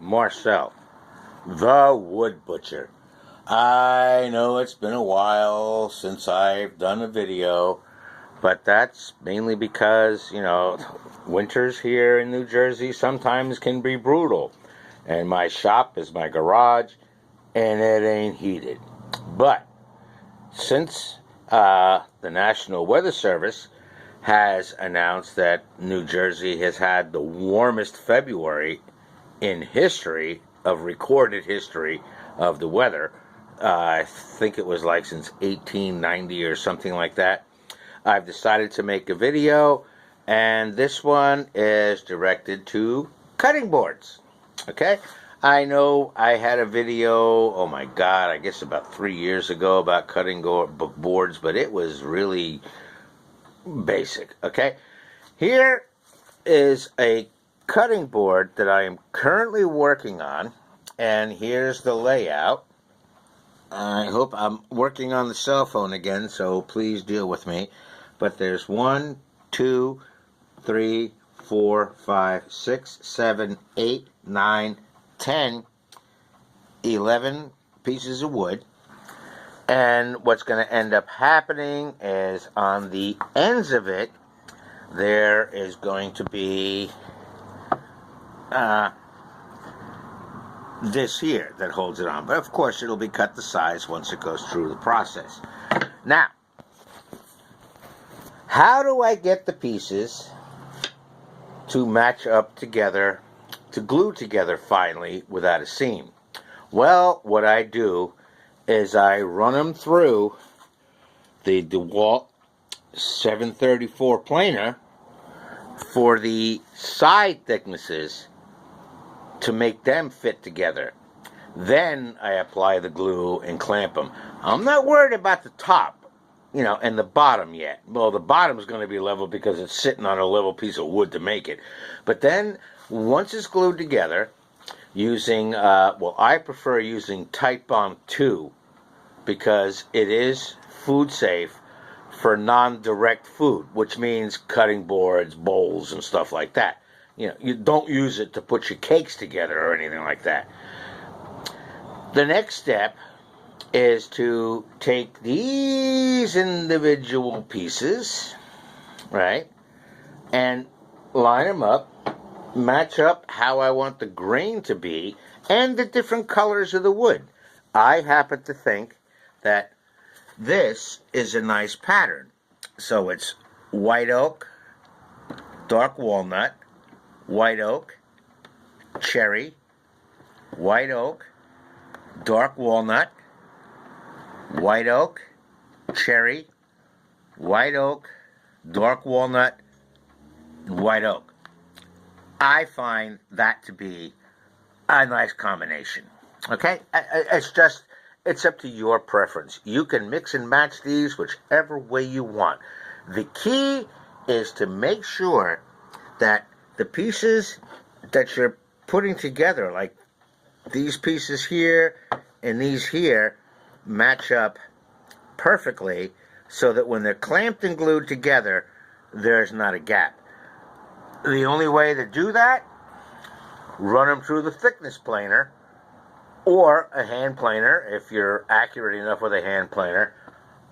Marcel, the Wood Butcher. I know it's been a while since I've done a video, but that's mainly because, winters here in New Jersey sometimes can be brutal. And my shop is my garage, and it ain't heated. But since the National Weather Service has announced that New Jersey has had the warmest February in history, of recorded history of the weather, I think it was like since 1890 or something like that, I've decided to make a video, and this one is directed to cutting boards. Okay? I know I had a video, oh my god, I guess about 3 years ago about cutting boards, but it was really basic. Okay? Here is a cutting board that I am currently working on, and here's the layout. I hope I'm working on the cell phone again, so please deal with me. But there's 1, 2, 3, 4, 5, 6, 7, 8, 9, 10, 11 pieces of wood. And what's going to end up happening is on the ends of it, there is going to be this here that holds it on. But of course it'll be cut to size once it goes through the process. Now, how do I get the pieces to match up together, to glue together finally without a seam? Well, what I do is I run them through the DeWalt 734 planer for the side thicknesses to make them fit together. Then I apply the glue and clamp them. I'm not worried about the top, and the bottom yet. Well, the bottom is going to be level because it's sitting on a level piece of wood to make it. But then, once it's glued together, using, I prefer using Titebond 2 because it is food safe for non-direct food, which means cutting boards, bowls, and stuff like that. You don't use it to put your cakes together or anything like that. The next step is to take these individual pieces, right, and line them up, match up how I want the grain to be, and the different colors of the wood. I happen to think that this is a nice pattern. So it's white oak, dark walnut, white oak, cherry, white oak, dark walnut, white oak, cherry, white oak, dark walnut, white oak. I find that to be a nice combination. Okay? It's up to your preference. You can mix and match these whichever way you want. The key is to make sure that the pieces that you're putting together, like these pieces here and these here, match up perfectly so that when they're clamped and glued together, there's not a gap. The only way to do that, run them through the thickness planer or a hand planer if you're accurate enough with a hand planer.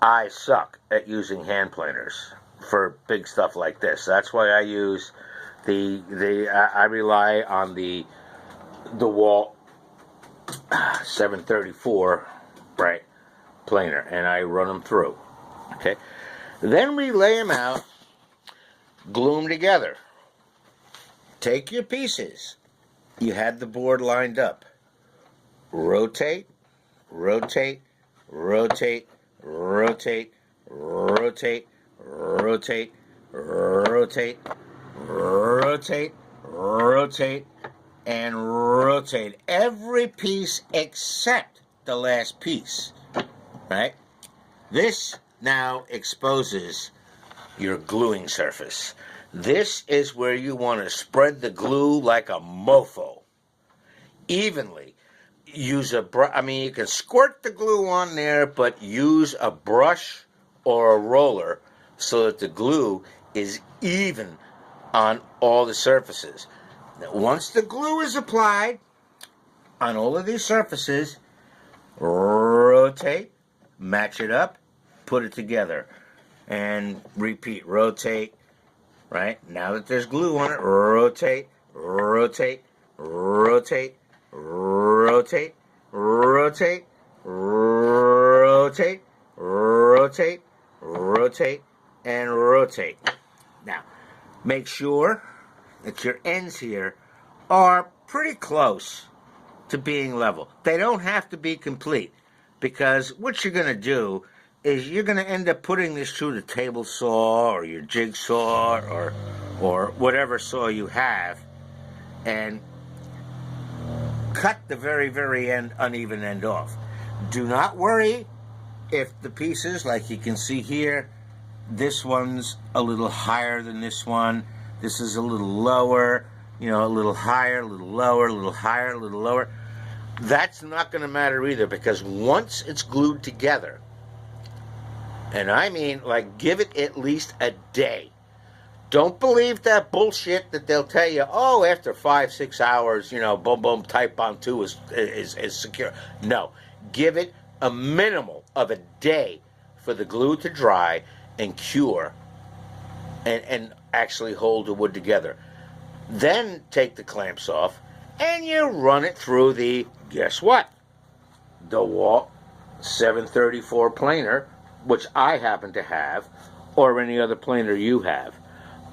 I suck at using hand planers for big stuff like this. That's why I use I rely on the DeWalt 734, right, planer, and I run them through. Okay, then we lay them out, glue them together. Take your pieces. You had the board lined up. Rotate, rotate, rotate, rotate, rotate, rotate, rotate, rotate, rotate, and rotate. Every piece except the last piece, right? This now exposes your gluing surface. This is where you want to spread the glue like a mofo, evenly. Use a brush. You can squirt the glue on there, but use a brush or a roller so that the glue is even on all the surfaces. Now, once the glue is applied, on all of these surfaces, rotate, match it up, put it together, and repeat. Rotate, right? Now that there's glue on it, rotate, rotate, rotate, rotate, rotate, rotate, rotate, rotate, and rotate. Now, make sure that your ends here are pretty close to being level. They don't have to be complete, because what you're going to do is you're going to end up putting this through the table saw or your jigsaw or whatever saw you have, and cut the very, very uneven end off. Do not worry if the pieces, like you can see here, this one's a little higher than this one, this is a little lower, a little higher, a little lower, a little higher, a little lower. That's not going to matter either, because once it's glued together, and I mean, like, give it at least a day. Don't believe that bullshit that they'll tell you, oh, after 5-6 hours, boom, boom, Type Bond 2 is secure. No. Give it a minimal of a day for the glue to dry and cure and actually hold the wood together. Then take the clamps off and you run it through the, guess what? DeWalt 734 planer, which I happen to have, or any other planer you have.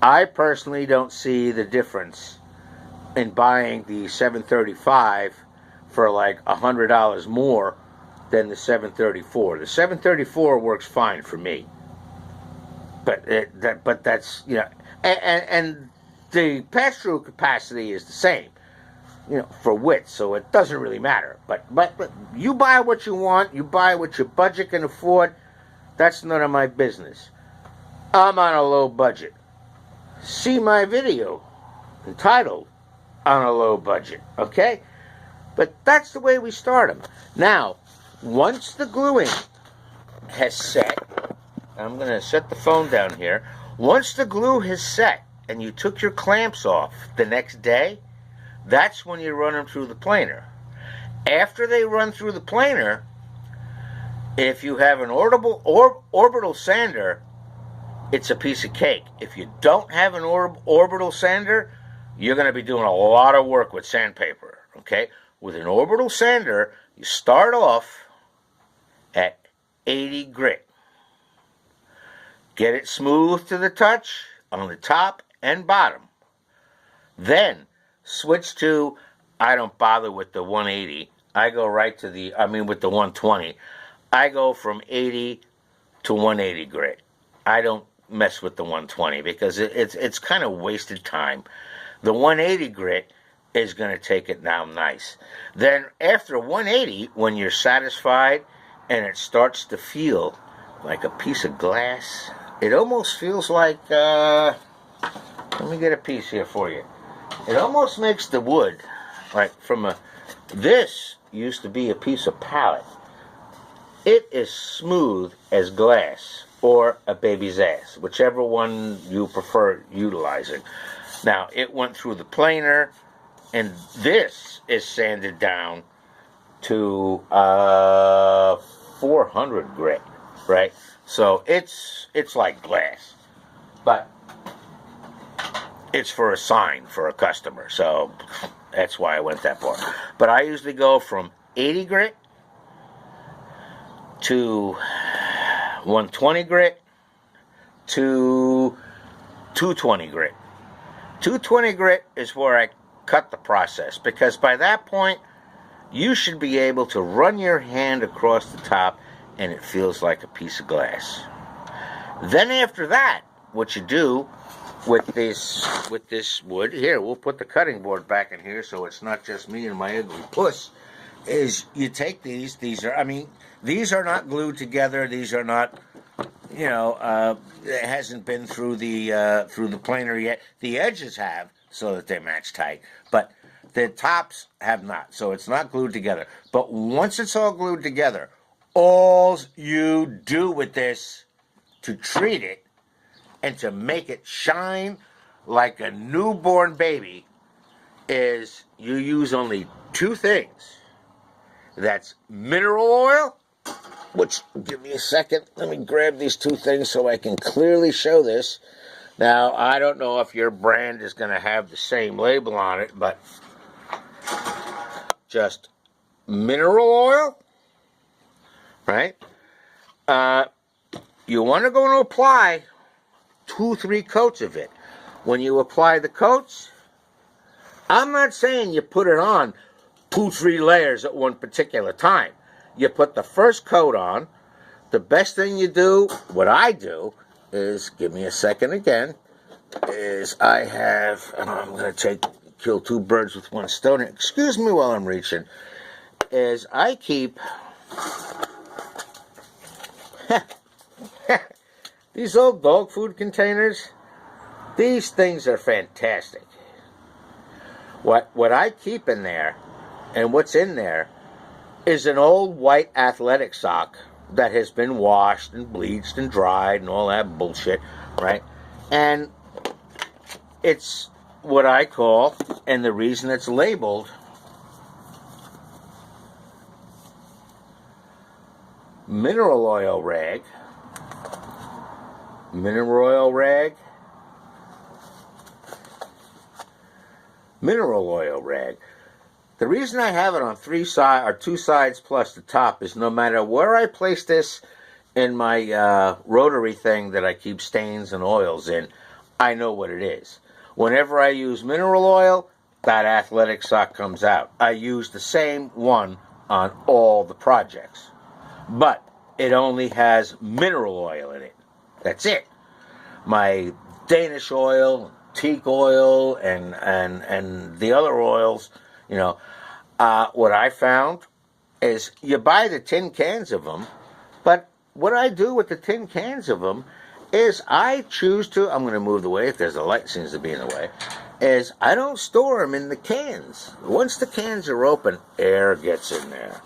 I personally don't see the difference in buying the 735 for like $100 more than the 734. The 734 works fine for me, but that's and the pass-through capacity is the same, for width, so it doesn't really matter. But you buy what you want, you buy what your budget can afford. That's none of my business. I'm on a low budget. See my video entitled On a Low Budget, okay? But that's the way we start them. Now, once the gluing has set, I'm going to set the phone down here. Once the glue has set and you took your clamps off the next day, that's when you run them through the planer. After they run through the planer, if you have an orbital sander, it's a piece of cake. If you don't have an orbital sander, you're going to be doing a lot of work with sandpaper, okay? With an orbital sander, you start off at 80 grit. Get it smooth to the touch on the top and bottom. Then switch to, I don't bother with the 180. I go right to with the 120. I go from 80 to 180 grit. I don't mess with the 120 because it's kind of wasted time. The 180 grit is going to take it down nice. Then after 180, when you're satisfied and it starts to feel like a piece of glass, it almost feels like, let me get a piece here for you. It almost makes the wood, like this used to be a piece of pallet. It is smooth as glass or a baby's ass, whichever one you prefer utilizing. Now, it went through the planer, and this is sanded down to 400 grit, right? So it's like glass, but it's for a sign for a customer, so that's why I went that far. But I usually go from 80 grit to 120 grit to 220 grit. 220 grit is where I cut the process, because by that point you should be able to run your hand across the top and it feels like a piece of glass. Then after that, what you do with this wood here, we'll put the cutting board back in here so it's not just me and my ugly puss, is you take these are not glued together, these are not, it hasn't been through the planer yet. The edges have, so that they match tight, but the tops have not, so it's not glued together. But once it's all glued together, all you do with this to treat it and to make it shine like a newborn baby is you use only two things. That's mineral oil, which, give me a second, let me grab these two things so I can clearly show this. Now, I don't know if your brand is going to have the same label on it, but just mineral oil, right? You want to go and apply 2-3 coats of it. When you apply the coats, I'm not saying you put it on 2-3 layers at one particular time. You put the first coat on. The best thing you do, what I do, is, give me a second again, is I have, I'm going to kill 2 birds with 1 stone. Excuse me while I'm reaching. Is I keep these old dog food containers. These things are fantastic. What I keep in there, and what's in there, is an old white athletic sock that has been washed and bleached and dried and all that bullshit, right? And it's what I call, and the reason it's labeled, mineral oil rag, mineral oil rag, mineral oil rag. The reason I have it on 2 sides plus the top is no matter where I place this in my rotary thing that I keep stains and oils in, I know what it is. Whenever I use mineral oil, that athletic sock comes out. I use the same one on all the projects. But it only has mineral oil in it. That's it. My Danish oil, teak oil, and the other oils, what I found is you buy the tin cans of them, but what I do with the tin cans of them is I choose to, I'm going to move the way if there's a light seems to be in the way, is I don't store them in the cans. Once the cans are open, air gets in there.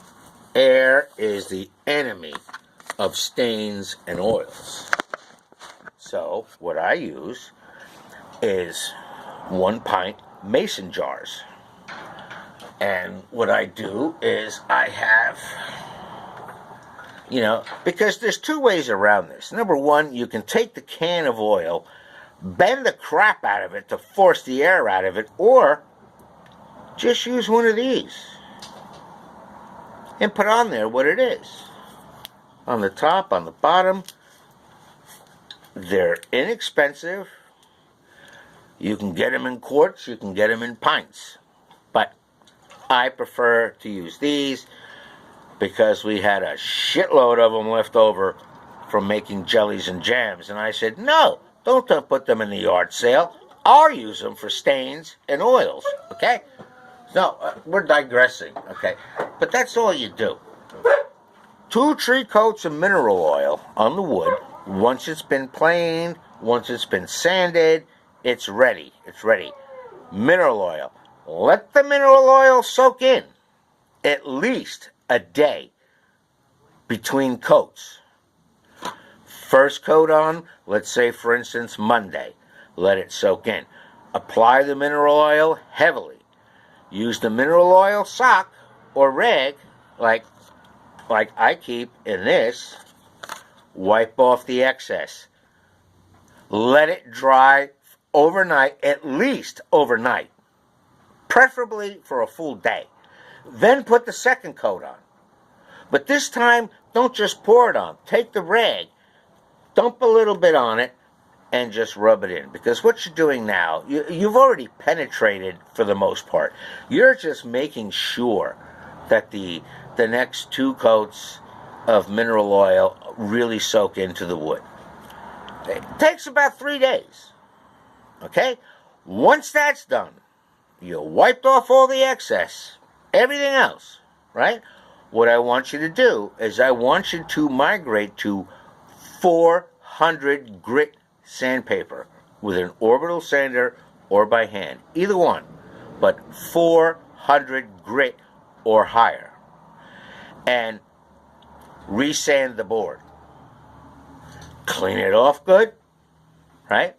Air is the enemy of stains and oils. So what I use is 1 pint mason jars. And what I do is I have, because there's 2 ways around this. Number 1, you can take the can of oil, bend the crap out of it to force the air out of it, or just use one of these and put on there what it is. On the top, on the bottom, they're inexpensive. You can get them in quarts, you can get them in pints. But I prefer to use these because we had a shitload of them left over from making jellies and jams. And I said, no, don't put them in the yard sale. I'll use them for stains and oils, okay? No, we're digressing, okay? But that's all you do. 2-3 coats of mineral oil on the wood. Once it's been planed, once it's been sanded, it's ready. It's ready. Mineral oil. Let the mineral oil soak in at least a day between coats. First coat on, let's say for instance Monday. Let it soak in. Apply the mineral oil heavily. Use the mineral oil sock or rag like I keep in this. Wipe off the excess. Let it dry overnight, at least overnight. Preferably for a full day. Then put the second coat on. But this time, don't just pour it on. Take the rag, dump a little bit on it, and just rub it in. Because what you're doing now, you've already penetrated for the most part. You're just making sure that the next 2 coats of mineral oil really soak into the wood. It takes about 3 days. Okay? Once that's done, you wiped off all the excess, everything else, right? What I want you to do is I want you to migrate to 400 grit sandpaper with an orbital sander or by hand. Either one, but 400 grit or higher. And resand the board. Clean it off good, right?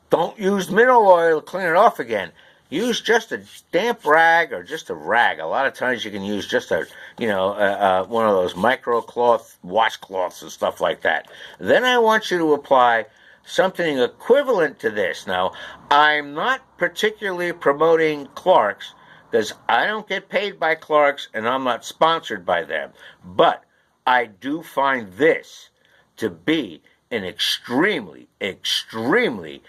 Don't use mineral oil to clean it off again. use just a damp rag or just a rag. A lot of times you can use just a, one of those microcloth washcloths and stuff like that. Then I want you to apply something equivalent to this. Now, I'm not particularly promoting Clark's because I don't get paid by Clark's and I'm not sponsored by them. But I do find this to be an extremely, extremely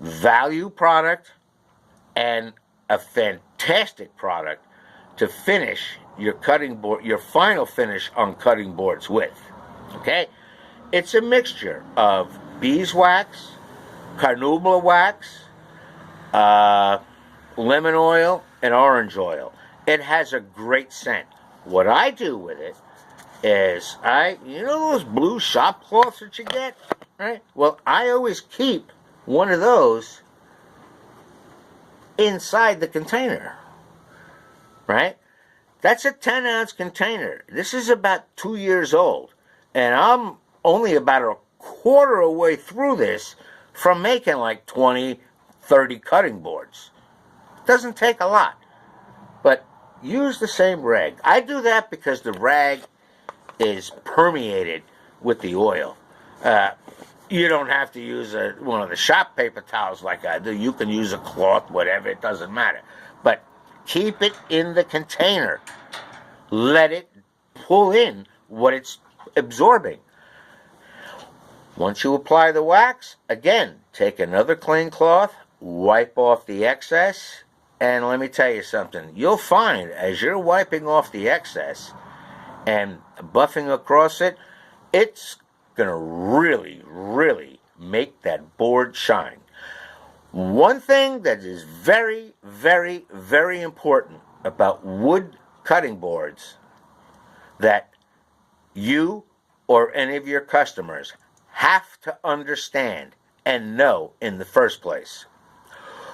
value product and a fantastic product to finish your cutting board, your final finish on cutting boards with. Okay? It's a mixture of beeswax, carnauba wax, lemon oil, and orange oil. It has a great scent. What I do with it is you know those blue shop cloths that you get, right? Well, I always keep one of those inside the container, right? That's a 10-ounce container. This is about 2 years old, and I'm only about a quarter of the way through this from making like 20, 30 cutting boards. It doesn't take a lot, but use the same rag. I do that because the rag is permeated with the oil. You don't have to use one of the shop paper towels like I do. You can use a cloth, whatever, it doesn't matter. But keep it in the container. Let it pull in what it's absorbing. Once you apply the wax, again, take another clean cloth, wipe off the excess, and let me tell you something. You'll find as you're wiping off the excess and buffing across it, it's going to really, really make that board shine. One thing that is very, very, very important about wood cutting boards that you or any of your customers have to understand and know in the first place.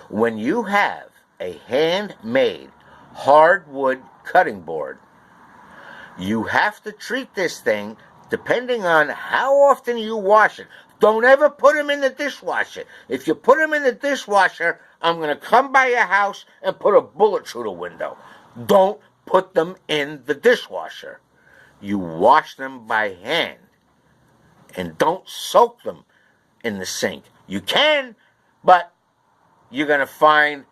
When you have a handmade hardwood cutting board, you have to treat this thing depending on how often you wash it. Don't ever put them in the dishwasher. If you put them in the dishwasher, I'm going to come by your house and put a bullet through the window. Don't put them in the dishwasher. You wash them by hand. And don't soak them in the sink. You can, but you're going to find,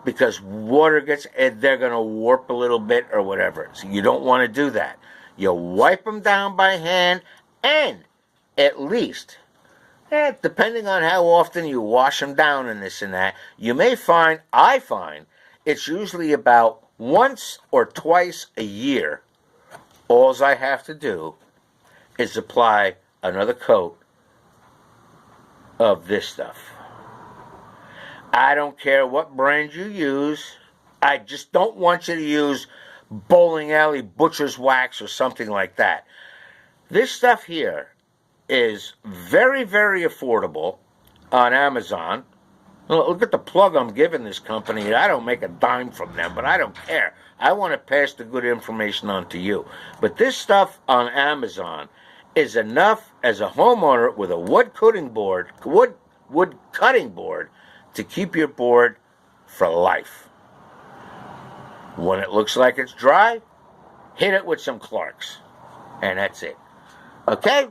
because water gets, they're going to warp a little bit or whatever. So you don't want to do that. You wipe them down by hand, and at least, depending on how often you wash them down and this and that, you may find, I find, it's usually about once or twice a year. All I have to do is apply another coat of this stuff. I don't care what brand you use. I just don't want you to use bowling alley butcher's wax or something like that. This stuff here is very, very affordable on Amazon. Look at the plug I'm giving this company. I don't make a dime from them, but I don't care. I want to pass the good information on to you. But this stuff on Amazon is enough as a homeowner with a wood cutting board to keep your board for life. When it looks like it's dry, hit it with some Clark's. And that's it. Okay?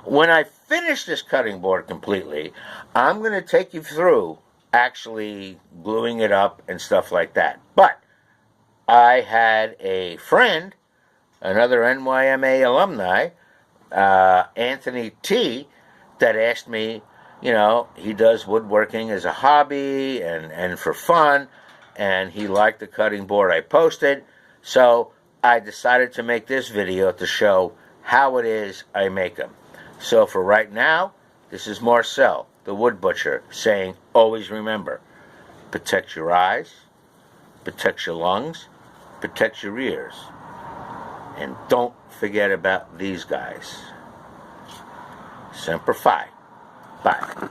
When I finish this cutting board completely, I'm going to take you through actually gluing it up and stuff like that. But I had a friend, another NYMA alumni, Anthony T., that asked me, he does woodworking as a hobby and for fun, and he liked the cutting board I posted, so I decided to make this video to show how it is I make them. So for right now, this is Marcel, the wood butcher, saying, always remember, protect your eyes, protect your lungs, protect your ears, and don't forget about these guys. Semper Fi. Bye.